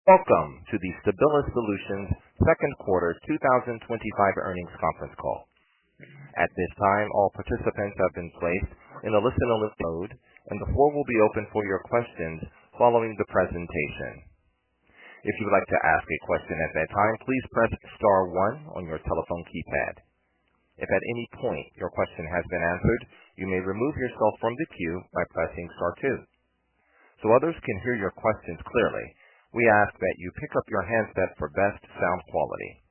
Welcome to the Stabilis Solutions second quarter 2025 earnings conference call. At this time, all participants have been placed in a listen-only mode, and the floor will be open for your questions following the presentation. If you would like to ask a question at that time, please press star 1 on your telephone keypad. If at any point your question has been answered, you may remove yourself from the queue by pressing star 2. So others can hear your questions clearly, we ask that you pick up your handset for best sound quality.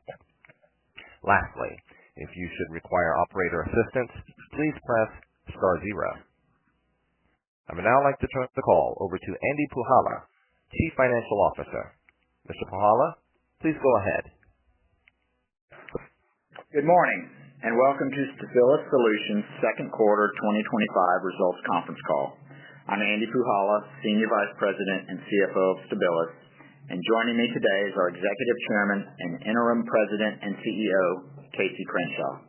Lastly, if you should require operator assistance, please press star 0. I would now like to turn the call over to Andy Puhala, Chief Financial Officer. Mr. Puhala, please go ahead. Good morning, and welcome to Stabilis Solutions second quarter 2025 results conference call. I'm Andy Puhala, Senior Vice President and CFO of Stabilis, and joining me today is our Executive Chairman and Interim President and CEO, Casey Crenshaw.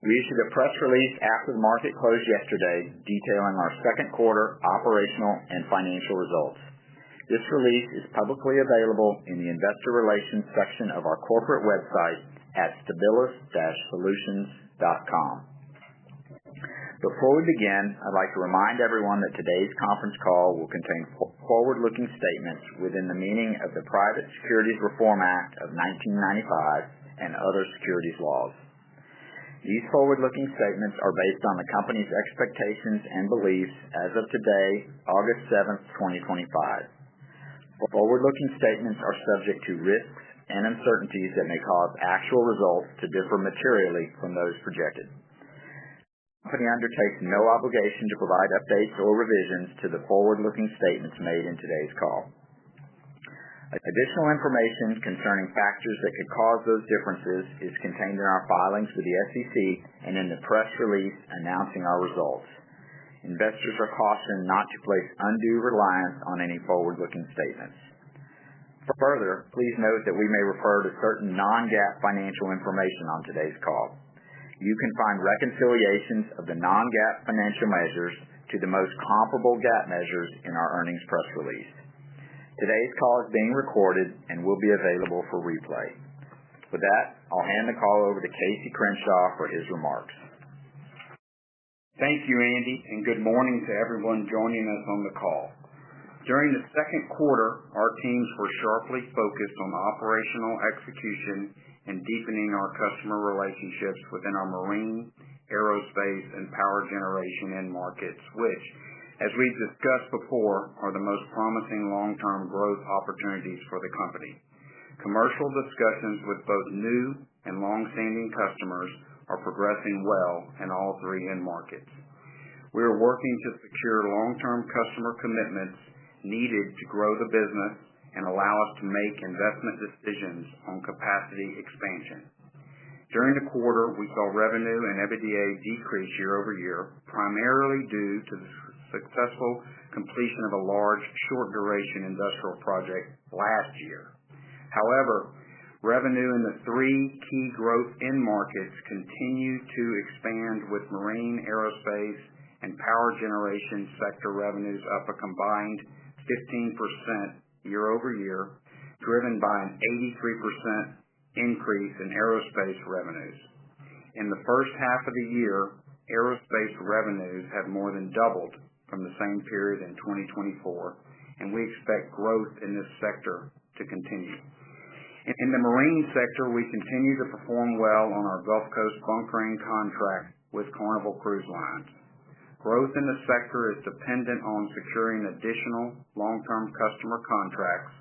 We issued a press release after the market closed yesterday detailing our second quarter operational and financial results. This release is publicly available in the Investor Relations section of our corporate website at stabilis-solutions.com. Before we begin, I'd like to remind everyone that today's conference call will contain forward-looking statements within the meaning of the Private Securities Reform Act of 1995 and other securities laws. These forward-looking statements are based on the company's expectations and beliefs as of today, August 7th, 2025. Forward-looking statements are subject to risks and uncertainties that may cause actual results to differ materially from those projected. The company undertakes no obligation to provide updates or revisions to the forward-looking statements made in today's call. Additional information concerning factors that could cause those differences is contained in our filings with the SEC and in the press release announcing our results. Investors are cautioned not to place undue reliance on any forward-looking statements. Further, please note that we may refer to certain non-GAAP financial information on today's call. You can find reconciliations of the non-GAAP financial measures to the most comparable GAAP measures in our earnings press release. Today's call is being recorded and will be available for replay. With that, I'll hand the call over to Casey Crenshaw for his remarks. Thank you, Andy, and good morning to everyone joining us on the call. During the second quarter, our teams were sharply focused on operational execution and deepening our customer relationships within our marine, aerospace, and power generation end markets, which, as we've discussed before, are the most promising long-term growth opportunities for the company. Commercial discussions with both new and long-standing customers are progressing well in all three end markets. We are working to secure long-term customer commitments needed to grow the business and allow us to make investment decisions on capacity expansion. During the quarter, we saw revenue and EBITDA decrease year over year, primarily due to the successful completion of a large, short-duration industrial project last year. However, revenue in the three key growth end markets continued to expand, with marine, aerospace, and power generation sector revenues up a combined 15% year over year, driven by an 83% increase in aerospace revenues. In the first half of the year, aerospace revenues have more than doubled from the same period in 2024, and we expect growth in this sector to continue. In the marine sector, we continue to perform well on our Gulf Coast bunkering contract with Carnival Cruise Lines. Growth in the sector is dependent on securing additional long-term customer contracts,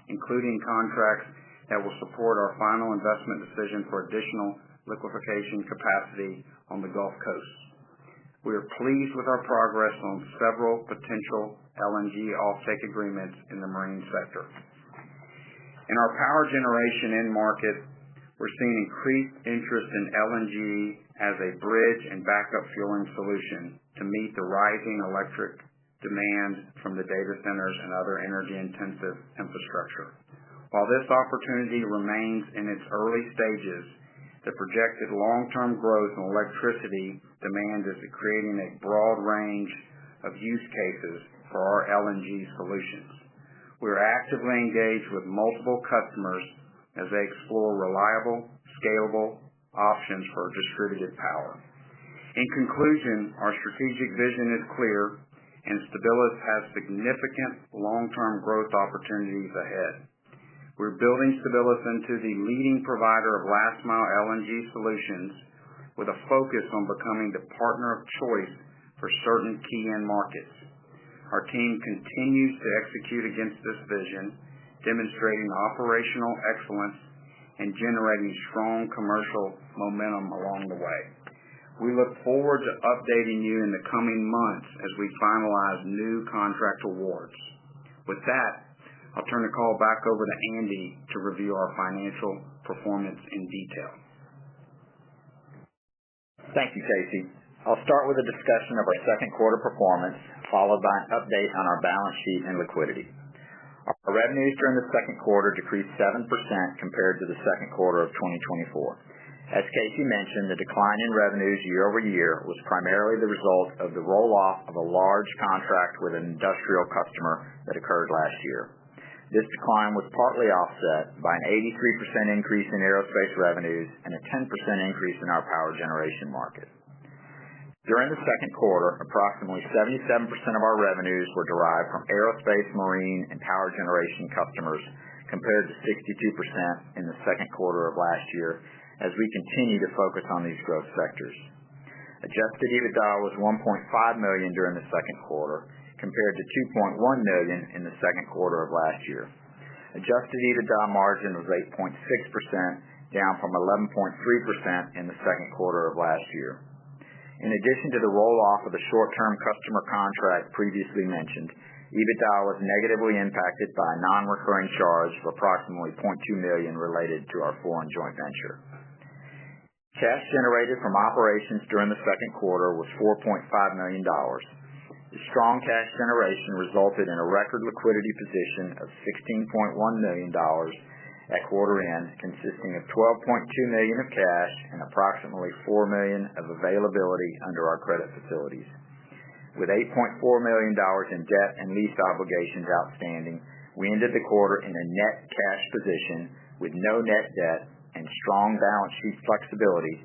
including contracts that will support our final investment decision for additional liquefaction capacity on the Gulf Coast. We are pleased with our progress on several potential LNG offtake agreements in the marine sector. In our power generation end market, we're seeing increased interest in LNG as a bridge and backup fueling solution to meet the rising electric demand from the data centers and other energy-intensive infrastructure. While this opportunity remains in its early stages, the projected long-term growth in electricity demand is creating a broad range of use cases for our LNG solutions. We are actively engaged with multiple customers as they explore reliable, scalable options for distributed power. In conclusion, our strategic vision is clear, and Stabilis has significant long-term growth opportunities ahead. We're building Stabilis into the leading provider of last-mile LNG solutions with a focus on becoming the partner of choice for certain key end markets. Our team continues to execute against this vision, demonstrating operational excellence and generating strong commercial momentum along the way. We look forward to updating you in the coming months as we finalize new contract awards. With that, I'll turn the call back over to Andy to review our financial performance in detail. Thank you, Casey. I'll start with a discussion of our second quarter performance, followed by an update on our balance sheet and liquidity. Our revenues during the second quarter decreased 7% compared to the second quarter of 2024. As Casey mentioned, the decline in revenues year over year was primarily the result of the roll-off of a large contract with an industrial customer that occurred last year. This decline was partly offset by an 83% increase in aerospace revenues and a 10% increase in our power generation market. During the second quarter, approximately 77% of our revenues were derived from aerospace, marine, and power generation customers, compared to 62% in the second quarter of last year, as we continue to focus on these growth sectors. Adjusted EBITDA was $1.5 million during the second quarter, compared to $2.1 million in the second quarter of last year. Adjusted EBITDA margin was 8.6%, down from 11.3% in the second quarter of last year. In addition to the roll-off of the short-term customer contract previously mentioned, EBITDA was negatively impacted by a non-recurring charge of approximately $0.2 million related to our foreign joint venture. Cash generated from operations during the second quarter was $4.5 million. The strong cash generation resulted in a record liquidity position of $16.1 million at quarter end, consisting of $12.2 million of cash and approximately $4 million of availability under our credit facilities. With $8.4 million in debt and lease obligations outstanding, we ended the quarter in a net cash position with no net debt and strong balance sheet flexibility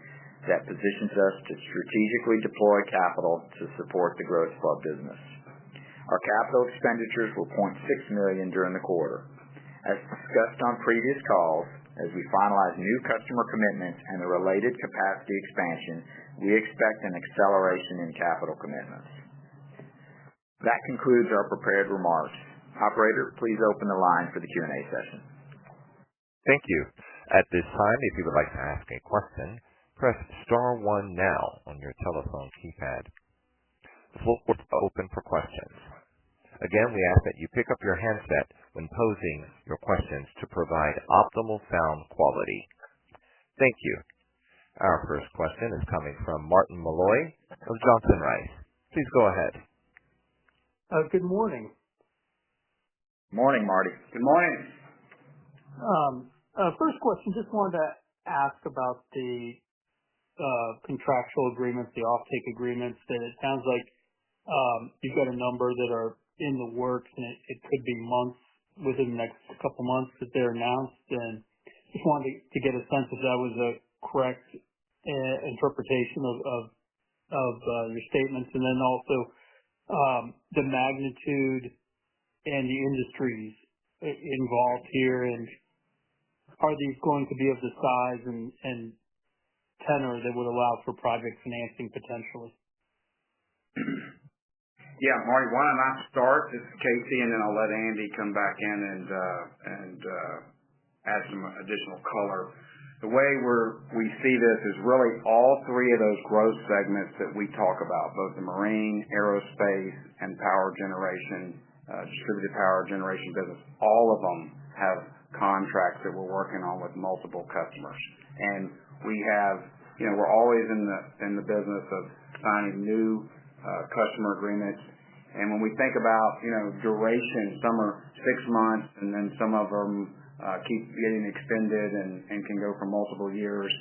that positions us to strategically deploy capital to support the growth of our business. Our capital expenditures were $0.6 million during the quarter. As discussed on previous calls, as we finalize new customer commitments and the related capacity expansion, we expect an acceleration in capital commitments. That concludes our prepared remarks. Operator, please open the line for the Q&A session. Thank you. At this time, if you would like to ask a question, press star 1 now on your telephone keypad. The floor is open for questions. Again, we ask that you pick up your handset when posing your questions to provide optimal sound quality. Thank you. Our first question is coming from Martin Malloy of Johnson Rice. Please go ahead. Good morning. Morning, Marty. Good morning. First question, just wanted to ask about the contractual agreements, the offtake agreements. That it sounds like you've got a number that are in the works, and it could be months, within the next couple months that they're announced. And just wanted to get a sense if that was a correct interpretation of your statements, and then also the magnitude and the industries involved here, and are these going to be of the size and tenor that would allow for project financing potentially? Yeah, Marty, why don't I start? This is Casey, and then I'll let Andy come back in and add some additional color. The way we see this is really all three of those growth segments that we talk about, both the marine, aerospace, and power generation, distributed power generation business. All of them have contracts that we're working on with multiple customers. And we have, we're always in the business of signing new customer agreements. And when we think about, duration, some are 6 months, and then some of them keep getting extended and can go for multiple years.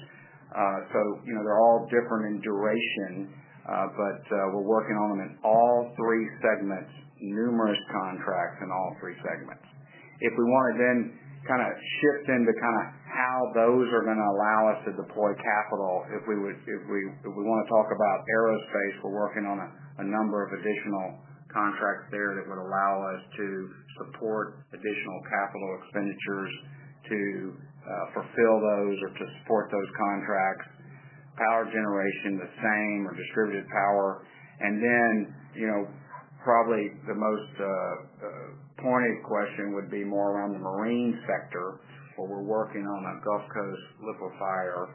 So, they're all different in duration, but we're working on them in all three segments, numerous contracts in all three segments. if we want to then kind of shift into kind of how those are going to allow us to deploy capital, if we want to talk about aerospace, we're working on a number of additional contracts there that would allow us to support additional capital expenditures to fulfill those or to support those contracts. Power generation, the same, or distributed power. And then, probably the most pointed question would be more around the marine sector, where we're working on a Gulf Coast liquefier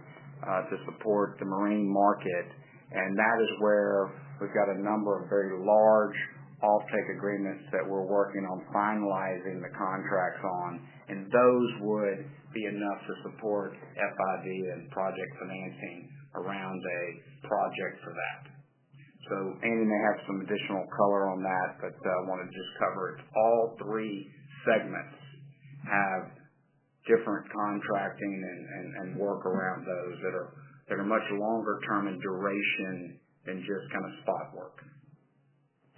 to support the marine market. And that is where we've got a number of very large offtake agreements that we're working on finalizing the contracts on, and those would be enough to support FID and project financing around a project for that. So Andy may have some additional color on that, but I want to just cover it. All three segments have different contracting and work around those that are much longer term in duration than just kind of spot work.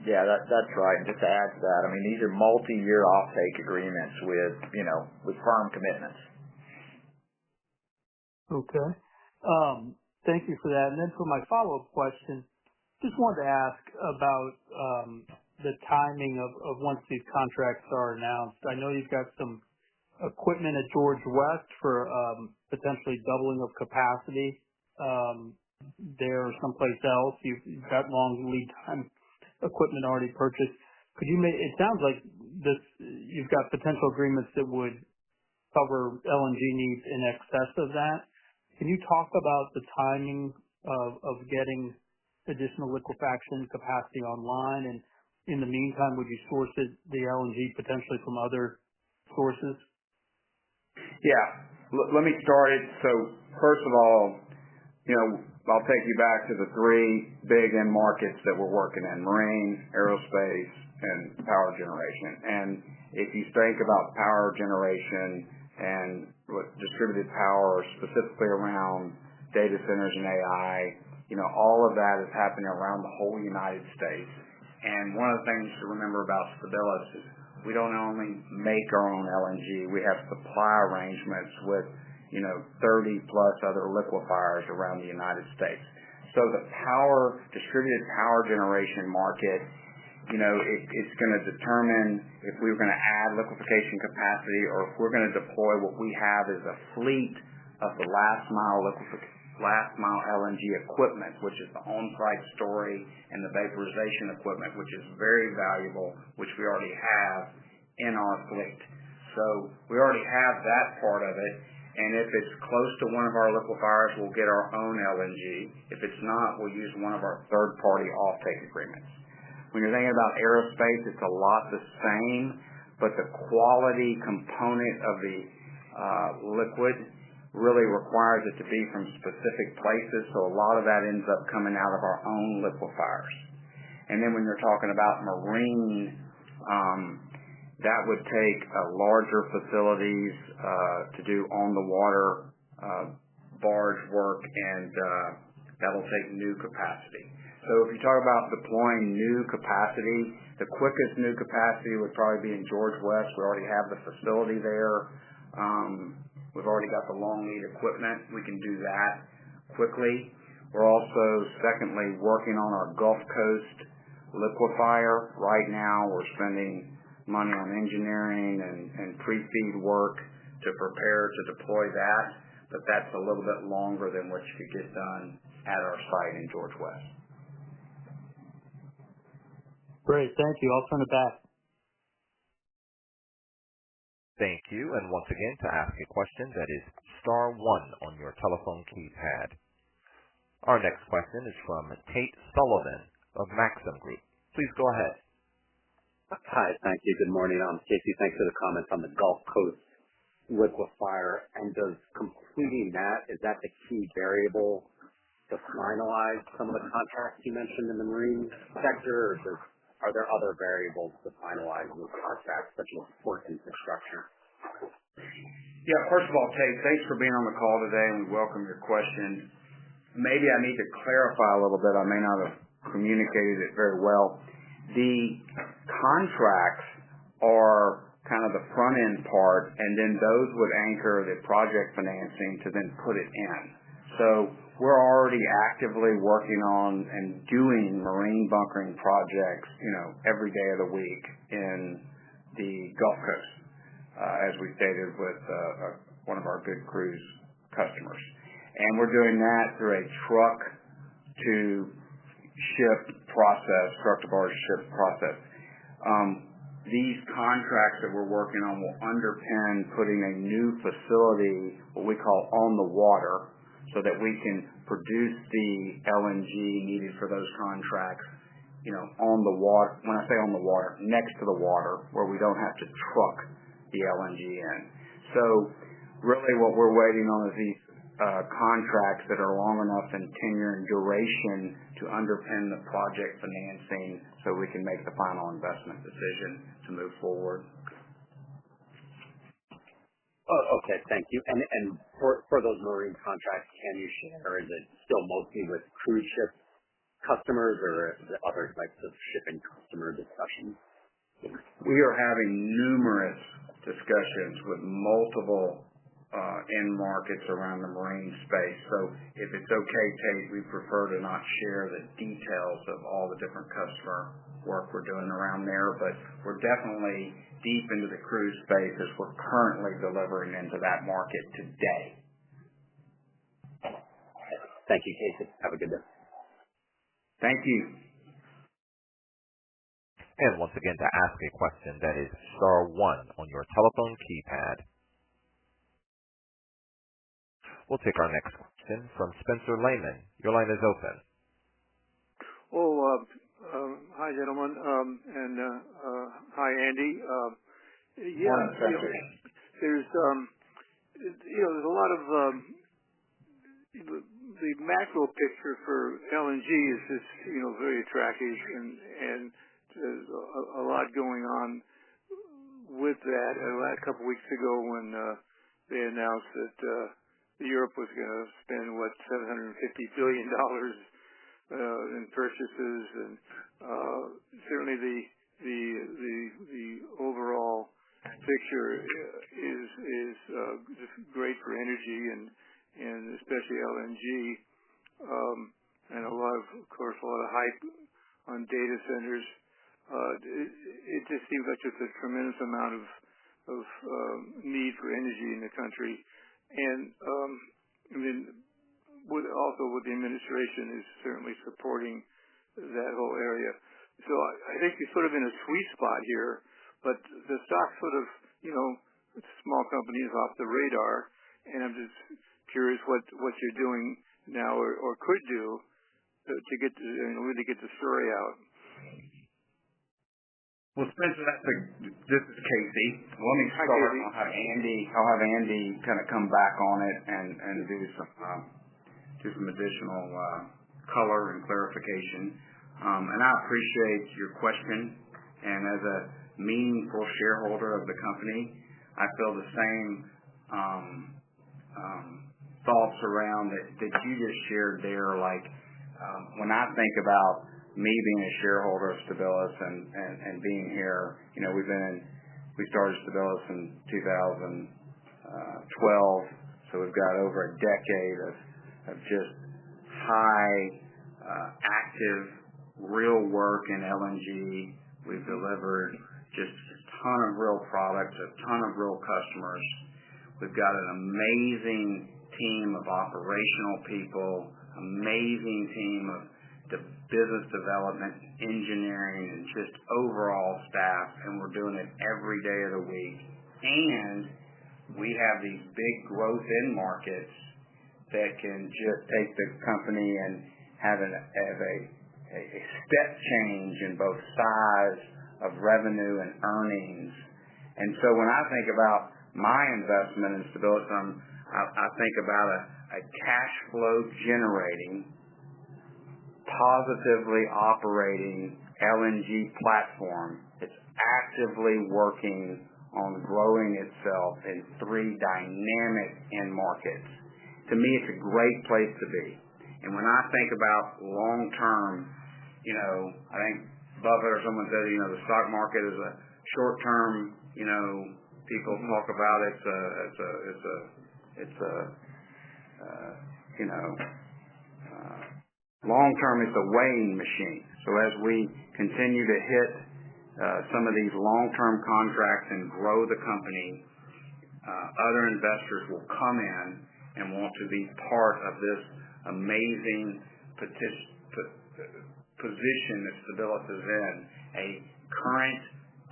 Yeah, that's right. And just to add to that, I mean, these are multi-year offtake agreements with firm commitments. Okay. Thank you for that. And then for my follow-up question, just wanted to ask about the timing of once these contracts are announced. I know you've got some equipment at George West for potentially doubling of capacity there or someplace else. You've got long lead time equipment already purchased. It sounds like you've got potential agreements that would cover LNG needs in excess of that. Can you talk about the timing of getting additional liquefaction capacity online? And in the meantime, would you source the LNG potentially from other sources? Yeah. Let me start it. So first of all, I'll take you back to the three big end markets that we're working in: marine, aerospace, and power generation. And if you think about power generation and distributed power, specifically around data centers and AI, all of that is happening around the whole United States. And one of the things to remember about Stabilis is we don't only make our own LNG, we have supply arrangements with 30 plus other liquefiers around the United States. So the distributed power generation market, it's going to determine if we're going to add liquefaction capacity or if we're going to deploy what we have as a fleet of the last mile LNG equipment, which is the on-site storage and the vaporization equipment, which is very valuable, which we already have in our fleet. So we already have that part of it. And if it's close to one of our liquefiers, we'll get our own LNG. If it's not, we'll use one of our third-party offtake agreements. When you're thinking about aerospace, it's a lot the same, but the quality component of the liquid really requires it to be from specific places, so a lot of that ends up coming out of our own liquefiers. And then when you're talking about marine, that would take larger facilities to do on-the-water barge work, and that'll take new capacity. So if you talk about deploying new capacity, the quickest new capacity would probably be in George West. We already have the facility there. We've already got the long lead equipment. We can do that quickly. We're also, secondly, working on our Gulf Coast liquefier. Right now, we're spending money on engineering and pre-feed work to prepare to deploy that, but that's a little bit longer than what you could get done at our site in George West. Great, thank you. I'll turn it back. Thank you, and once again, to ask a question, that is *1 on your telephone keypad. Our next question is from Tate Sullivan of Maxim Group. Please go ahead. Hi, thank you. Good morning. Casey, thanks for the comments on the Gulf Coast liquefier. And does completing that, is that the key variable to finalize some of the contracts you mentioned in the marine sector, or are there other variables to finalize those contracts, such as port infrastructure? Yeah, first of all, Tate, thanks for being on the call today, and we welcome your question. Maybe I need to clarify a little bit. I may not have communicated it very well. The contracts are kind of the front end part, and then those would anchor the project financing to then put it in. So we're already actively working on and doing marine bunkering projects, every day of the week in the Gulf Coast, as we stated with one of our good cruise customers. And we're doing that through a truck to ship process, truck to barge ship process. These contracts that we're working on will underpin putting a new facility, what we call on the water, so that we can produce the LNG needed for those contracts, on the water. When I say on the water, next to the water, where we don't have to truck the LNG in. So really what we're waiting on is these contracts that are long enough in tenure and duration to underpin the project financing so we can make the final investment decision to move forward. Oh, okay, thank you. And for those marine contracts, can you share, is it still mostly with cruise ship customers or other types of shipping customer discussions? We are having numerous discussions with multiple end markets around the marine space. So if it's okay, Tate, we prefer to not share the details of all the different customer work we're doing around there, but we're definitely deep into the cruise space as we're currently delivering into that market today. Thank you, Casey. Have a good day. Thank you. And once again, to ask a question, that is star 1 on your telephone keypad. We'll take our next question from Spencer Lehman. Your line is open. Hi, gentlemen, and hi, Andy. There's there's a lot of the macro picture for LNG is just very attractive, and there's a lot going on with that. A couple weeks ago, when they announced that Europe was going to spend $750 billion in purchases, and certainly the overall picture is just great for energy and especially LNG, and a lot of hype on data centers. It just seems like there's a tremendous amount of need for energy in the country. And with the administration is certainly supporting that whole area. So I think you're sort of in a sweet spot here, but the stock small companies off the radar, and I'm just curious what you're doing now or could do to get really get the story out. Well, Spencer, this is Casey. Let me start. I'll have Andy kind of come back on it and do some additional color and clarification. And I appreciate your question. And as a meaningful shareholder of the company, I feel the same thoughts around that you just shared there. Like when I think about me being a shareholder of Stabilis and being here, we started Stabilis in 2012, so we've got over a decade of just high, active, real work in LNG. We've delivered just a ton of real products, a ton of real customers. We've got an amazing team of operational people, amazing team of business development, engineering, and just overall staff, and we're doing it every day of the week. And we have these big growth end markets that can just take the company and have a step change in both size of revenue and earnings. And so when I think about my investment in Stabilis, I think about a cash flow generating, positively operating LNG platform that's actively working on growing itself in 3 dynamic end markets. To me, it's a great place to be. And when I think about long term, I think Buffett or someone said, the stock market is a short term, people talk about long term, it's a weighing machine. So as we continue to hit some of these long-term contracts and grow the company, other investors will come in and want to be part of this amazing position that Stabilis is in, a current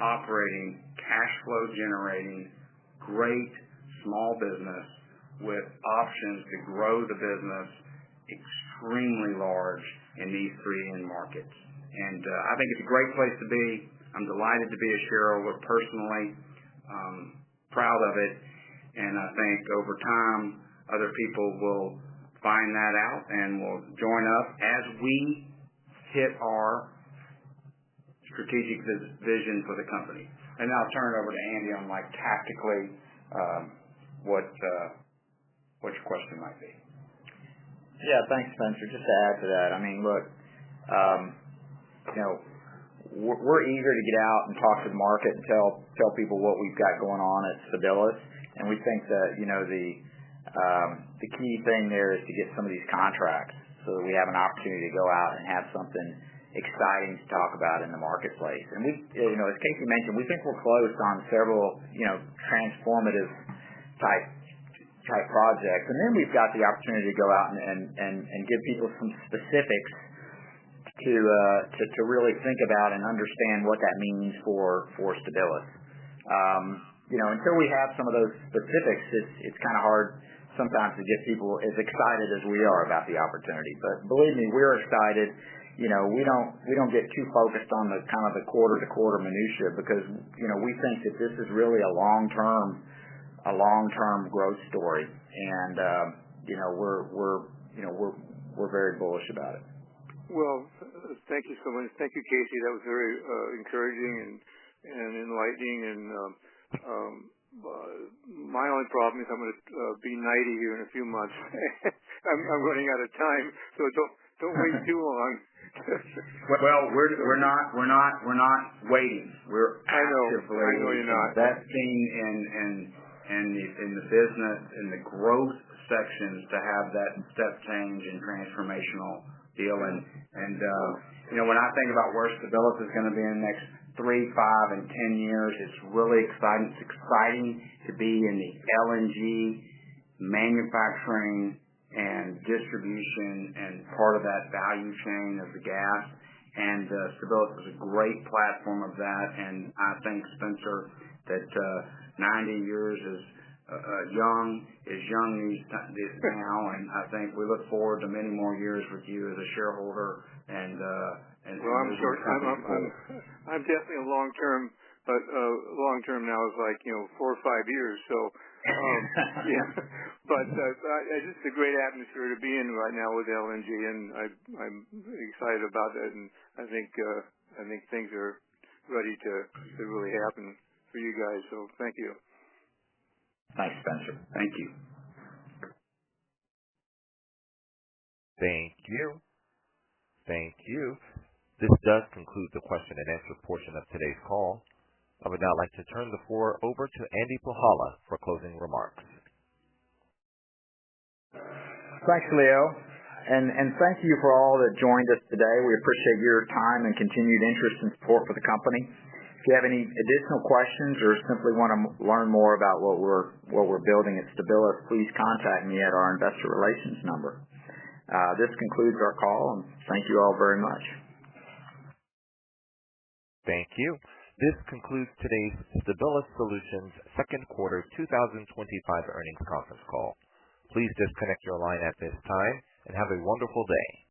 operating, cash flow generating, great small business with options to grow the business extremely large in these three end markets. And I think it's a great place to be. I'm delighted to be a shareholder personally, proud of it, and I think over time other people will find that out and will join up as we hit our strategic vision for the company. And now I'll turn it over to Andy on tactically what your question might be. Yeah, thanks, Spencer. Just to add to that, I mean, look, we're eager to get out and talk to the market and tell people what we've got going on at Stabilis, and we think that the key thing there is to get some of these contracts so that we have an opportunity to go out and have something exciting to talk about in the marketplace. And we, as Casey mentioned, we think we're close on several, transformative type projects. And then we've got the opportunity to go out and give people some specifics to really think about and understand what that means for Stabilis. Until we have some of those specifics, it's kind of hard sometimes to get people as excited as we are about the opportunity. But believe me, we're excited. We don't get too focused on the kind of the quarter to quarter minutia, because we think that this is really a long term growth story, and we're very bullish about it. Well, thank you so much. Thank you, Casey. That was very encouraging and enlightening. And my only problem is I'm going to be 90 here in a few months. I'm running out of time, so don't wait too long. Well, we're not waiting. We're actively I know you're not. investing in the business, in the growth sections, to have that step change and transformational deal. And when I think about where Stabilis is going to be in the next 3, 5, and 10 years, it's really exciting. It's exciting to be in the LNG manufacturing and distribution and part of that value chain of the gas. And Stabilis is a great platform of that. And I think, Spencer, that 90 years is young now, and I think we look forward to many more years with you as a shareholder. And well, I'm definitely a long term, but long term now is 4 or 5 years. So yeah, but it's just a great atmosphere to be in right now with LNG, and I'm excited about that, and I think things are ready to really happen for you guys. So thank you. Thanks, Spencer. Thank you. Thank you. Thank you. This does conclude the question and answer portion of today's call. I would now like to turn the floor over to Andy Puhala for closing remarks. Thanks, Leo. And thank you for all that joined us today. We appreciate your time and continued interest and support for the company. If you have any additional questions or simply want to learn more about what we're building at Stabilis, please contact me at our investor relations number. This concludes our call, and thank you all very much. Thank you. This concludes today's Stabilis Solutions second quarter 2025 earnings conference call. Please disconnect your line at this time and have a wonderful day.